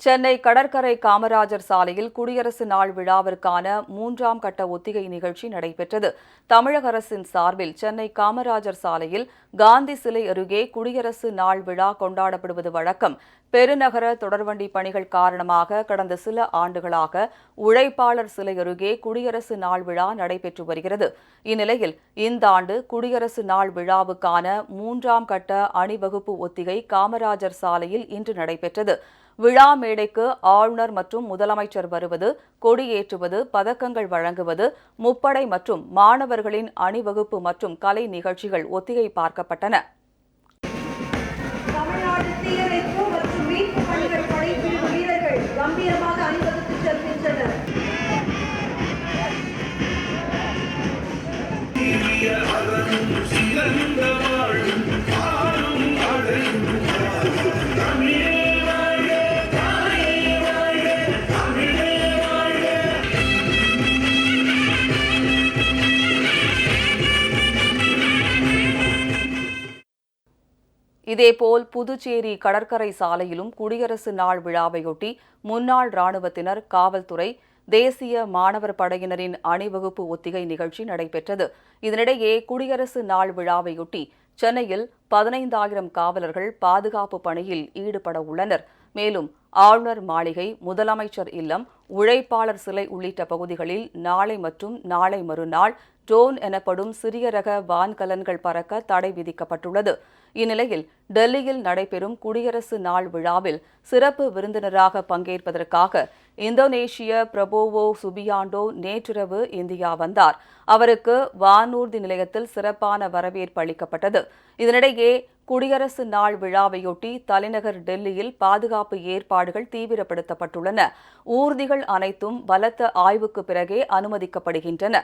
சென்னை கடற்கரை காமராஜர் சாலையில் குடியரசு நாள் விழாவிற்கான 3ஆம் கட்ட ஒத்திகை நிகழ்ச்சி நடைபெற்றது. தமிழக அரசின் சார்பில் சென்னை காமராஜர் சாலையில் காந்தி சிலை அருகே குடியரசு நாள் விழா கொண்டாடப்படுவது வழக்கம். பெருநகர தொடர்வண்டி பணிகள் காரணமாக கடந்த சில ஆண்டுகளாக உழைப்பாளர் சிலை அருகே குடியரசு நாள் விழா நடைபெற்று வருகிறது. இந்நிலையில் இந்த ஆண்டு குடியரசு நாள் விழாவுக்கான 3ஆம் கட்ட அணிவகுப்பு ஒத்திகை காமராஜர் சாலையில் இன்று நடைபெற்றது. விழா மேடைக்கு ஆளுநர் மற்றும் முதலமைச்சர் வருவது, கொடியேற்றுவது, பதக்கங்கள் வழங்குவது, முப்படை மற்றும் மாணவர்களின் அணிவகுப்பு மற்றும் கலை நிகழ்ச்சிகள் ஒத்திகை பார்க்கப்பட்டன. தமிழ்நாடு தீயணைப்பு மற்றும் மீட்பு பணிகள் படைப்பிரிவு வீரர்கள் கம்பீரமாக அணிவகுத்து செல்கின்றனர். இதேபோல் புதுச்சேரி கடற்கரை சாலையிலும் குடியரசு நாள் விழாவையொட்டி முன்னாள் ராணுவத்தினர், காவல்துறை, தேசிய மாணவர் படையினரின் அணிவகுப்பு ஒத்திகை நிகழ்ச்சி நடைபெற்றது. இதனிடையே குடியரசு நாள் விழாவையொட்டி சென்னையில் 15,000 காவலர்கள் பாதுகாப்பு பணியில் ஈடுபட உள்ளனர். மேலும் ஆளுநர் மாளிகை, முதலமைச்சர் இல்லம், உழைப்பாளர் சிலை உள்ளிட்ட பகுதிகளில் நாளை மற்றும் நாளை மறுநாள் ட்ரோன் எனப்படும் சிறிய ரக வான்கலன்கள் பறக்க தடை விதிக்கப்பட்டுள்ளது. இந்நிலையில் டெல்லியில் நடைபெறும் குடியரசு நாள் விழாவில் சிறப்பு விருந்தினராக பங்கேற்பதற்காக இந்தோனேஷிய பிரபோவோ சுபியாண்டோ நேற்றிரவு இந்தியா வந்தார். அவருக்கு வானூர்தி நிலையத்தில் சிறப்பான வரவேற்பு அளிக்கப்பட்டது. இதனிடையே குடியரசு நாள் விழாவையொட்டி தலைநகர் டெல்லியில் பாதுகாப்பு ஏற்பாடுகள் தீவிரப்படுத்தப்பட்டுள்ளன. ஊர்திகள் அனைத்தும் பலத்த ஆய்வுக்கு பிறகே அனுமதிக்கப்படுகின்றன.